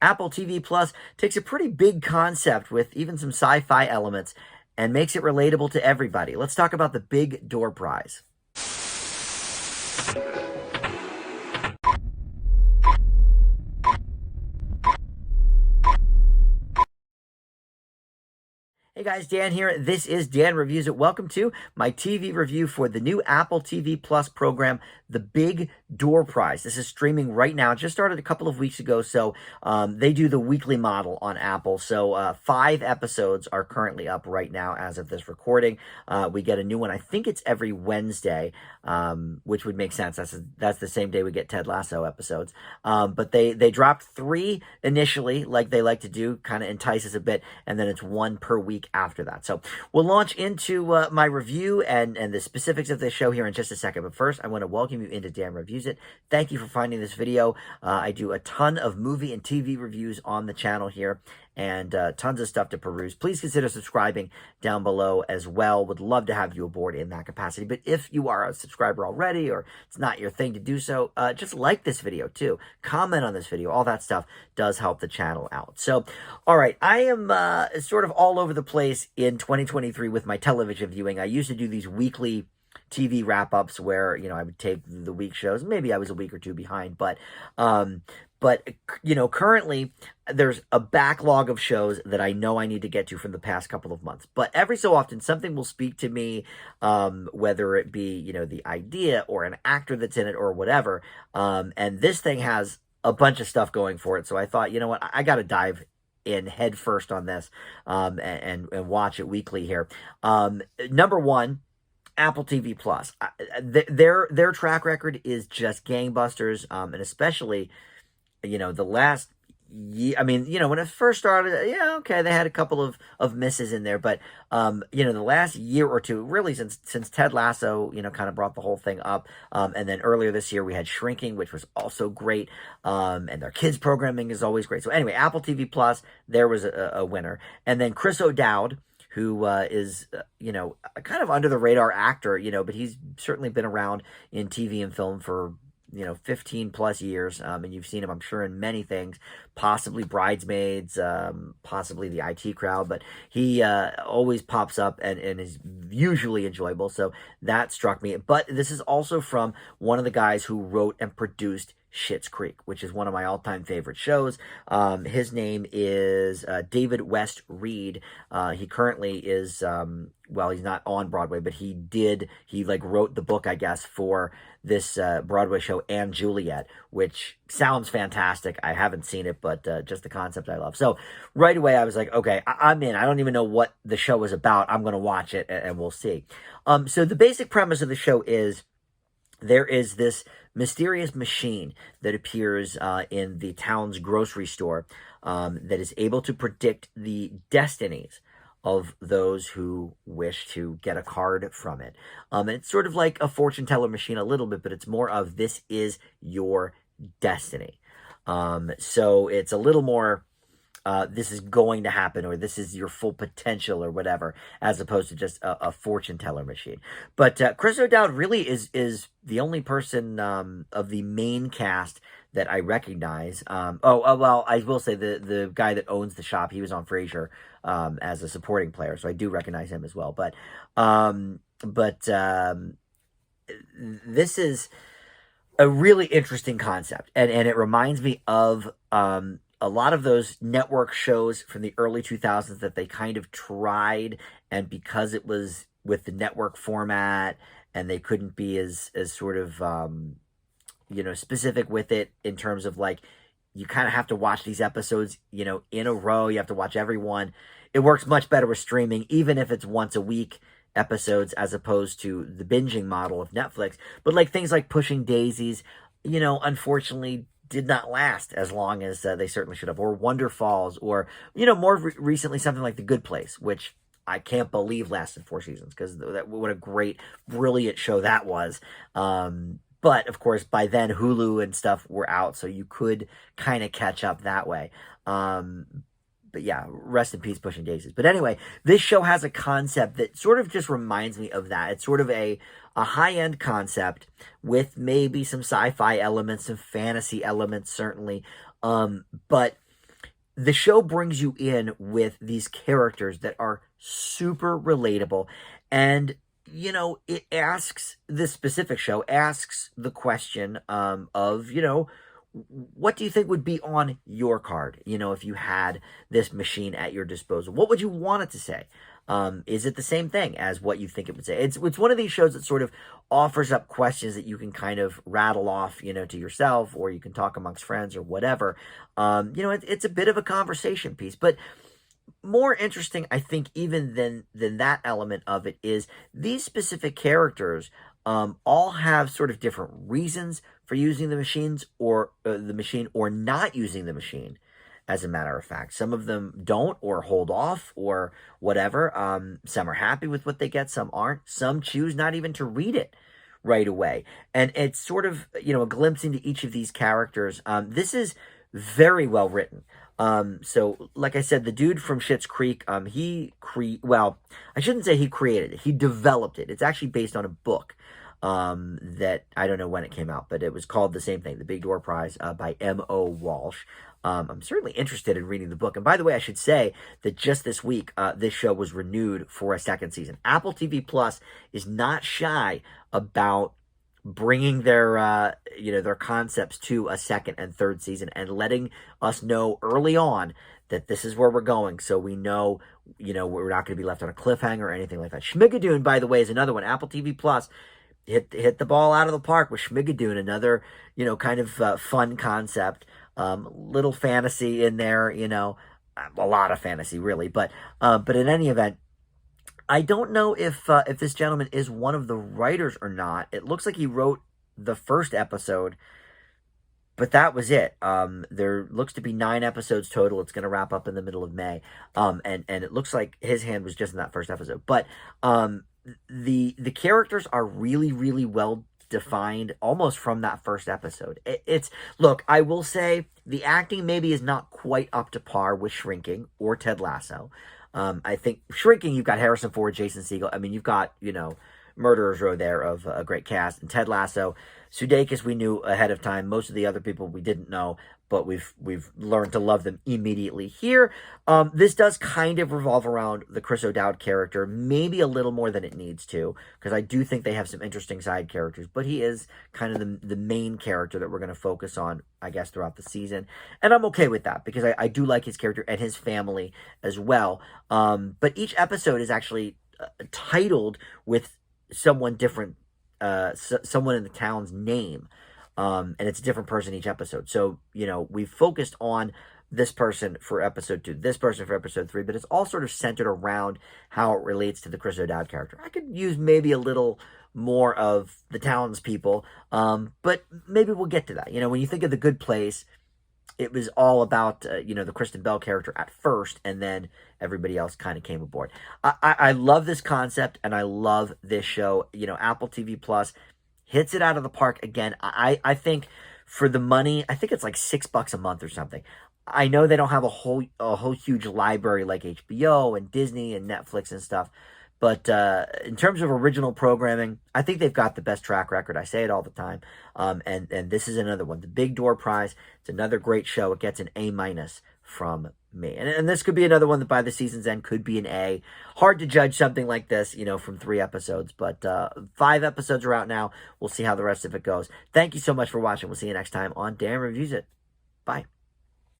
Apple TV Plus takes a pretty big concept with even some sci-fi elements and makes it relatable to everybody. Let's talk about the Big Door Prize. Hey guys, Dan here. This is Dan Reviews It. Welcome to my TV review for the new Apple TV Plus program, The Big Door Prize. This is streaming right now. It just started a couple of weeks ago, so they do the weekly model on Apple. So 5 episodes are currently up right now as of this recording. We get a new one. I think it's every Wednesday, which would make sense. That's the same day we get Ted Lasso episodes. But they dropped 3 initially, like they like to do, kind of entices a bit, and then it's 1 per week after that. So we'll launch into my review and the specifics of this show here in just a second. But first, I want to welcome you into Dan Reviews It. Thank you for finding this video. I do a ton of movie and TV reviews on the channel here, and tons of stuff to peruse. Please consider subscribing down below as well. Would love to have you aboard in that capacity. But if you are a subscriber already, or it's not your thing to do so, just like this video too. Comment on this video. All that stuff does help the channel out. So, all right, I am sort of all over the place in 2023 with my television viewing. I used to do these weekly TV wrap-ups where, you know, I would take the week shows. Maybe I was a week or two behind, but you know, currently there's a backlog of shows that I know I need to get to from the past couple of months. But every so often, something will speak to me, whether it be, you know, the idea or an actor that's in it or whatever. And this thing has a bunch of stuff going for it. So I thought, you know what, I got to dive in head first on this, and watch it weekly here. Number one, Apple TV Plus. Their track record is just gangbusters, and especially, you know, the last year. I mean, you know, when it first started, yeah, okay, they had a couple of misses in there, but you know, the last year or two, really since Ted Lasso, you know, kind of brought the whole thing up, and then earlier this year we had Shrinking, which was also great, and their kids programming is always great. So anyway, Apple TV Plus, there was a winner, and then Chris O'Dowd, who is, you know, a kind of under the radar actor, you know, but he's certainly been around in TV and film for, you know, 15 plus years. And you've seen him, I'm sure, in many things, possibly Bridesmaids, possibly The IT Crowd, but he always pops up and is usually enjoyable. So that struck me. But this is also from one of the guys who wrote and produced Schitt's Creek, which is one of my all-time favorite shows. His name is David West Reed. He currently is, well, he's not on Broadway, but he like wrote the book, I guess, for this Broadway show, Anne Juliet, which sounds fantastic. I haven't seen it, but just the concept I love. So right away, I was like, okay, I'm in. I don't even know what the show is about. I'm going to watch it, and we'll see. So the basic premise of the show is there is this mysterious machine that appears in the town's grocery store that is able to predict the destinies of those who wish to get a card from it. And it's sort of like a fortune teller machine a little bit, but it's more of this is your destiny. So it's a little more this is going to happen, or this is your full potential, or whatever, as opposed to just a fortune teller machine. But Chris O'Dowd really is the only person of the main cast that I recognize. Well, I will say the guy that owns the shop, he was on Frasier as a supporting player, so I do recognize him as well. But this is a really interesting concept, and it reminds me of a lot of those network shows from the early 2000s that they kind of tried, and because it was with the network format and they couldn't be as sort of you know, specific with it in terms of, like, you kind of have to watch these episodes, you know, in a row. You have to watch every one. It works much better with streaming, even if it's once a week episodes as opposed to the binging model of Netflix. But like things like Pushing Daisies, you know, unfortunately did not last as long as they certainly should have, or Wonder Falls, or, you know, more recently something like The Good Place, which I can't believe lasted 4 seasons, because what a great, brilliant show that was. But of course, by then Hulu and stuff were out, so you could kind of catch up that way. But yeah, rest in peace, Pushing Daisies. But anyway, this show has a concept that sort of just reminds me of that. It's sort of a high-end concept with maybe some sci-fi elements, some fantasy elements, certainly. But the show brings you in with these characters that are super relatable. And, it asks, this specific show asks the question of, what do you think would be on your card? If you had this machine at your disposal, what would you want it to say? Is it the same thing as what you think it would say? It's one of these shows that sort of offers up questions that you can kind of rattle off, to yourself, or you can talk amongst friends or whatever. It's a bit of a conversation piece, but more interesting, I think, even than that element of it is these specific characters all have sort of different reasons for using the machine or not using the machine. As a matter of fact, some of them don't or hold off or whatever. Some are happy with what they get, some aren't. Some choose not even to read it right away. And it's sort of, a glimpse into each of these characters. This is very well written. So like I said, the dude from Schitt's Creek, well, I shouldn't say he created it. He developed it. It's actually based on a book that I don't know when it came out, but it was called the same thing, The Big Door Prize, by M.O. Walsh. I'm certainly interested in reading the book. And by the way, I should say that just this week, this show was renewed for a second season. Apple TV Plus is not shy about bringing their concepts to a second and third season and letting us know early on that this is where we're going. So we know, we're not going to be left on a cliffhanger or anything like that. Schmigadoon, by the way, is another one. Apple TV Plus hit the ball out of the park with Schmigadoon, another, kind of fun concept. Little fantasy in there, a lot of fantasy really, but in any event, I don't know if this gentleman is one of the writers or not. It looks like he wrote the first episode, but that was it. There looks to be 9 episodes total. It's going to wrap up in the middle of May, and it looks like his hand was just in that first episode. But the characters are really, really well defined almost from that first episode. Look, I will say the acting maybe is not quite up to par with Shrinking or Ted Lasso. I think Shrinking, you've got Harrison Ford, Jason Segel. I mean, you've got, Murderers Row there of a great cast. And Ted Lasso, Sudeikis we knew ahead of time. Most of the other people we didn't know, but we've learned to love them immediately. Here, this does kind of revolve around the Chris O'Dowd character, maybe a little more than it needs to, because I do think they have some interesting side characters, but he is kind of the main character that we're going to focus on, I guess, throughout the season. And I'm okay with that, because I do like his character and his family as well. But each episode is actually titled with someone different, someone in the town's name. And it's a different person each episode. So, we've focused on this person for episode 2, this person for episode 3, but it's all sort of centered around how it relates to the Chris O'Dowd character. I could use maybe a little more of the townspeople, but maybe we'll get to that. When you think of The Good Place, it was all about, the Kristen Bell character at first, and then everybody else kind of came aboard. I love this concept, and I love this show. Apple TV Plus hits it out of the park again. I think for the money, I think it's like $6 a month or something. I know they don't have a whole huge library like HBO and Disney and Netflix and stuff, but in terms of original programming, I think they've got the best track record. I say it all the time. And this is another one, The Big Door Prize. It's another great show. It gets an A- from me. And this could be another one that by the season's end could be an A. Hard to judge something like this, from 3 episodes. But 5 episodes are out now. We'll see how the rest of it goes. Thank you so much for watching. We'll see you next time on Dan Reviews It. Bye.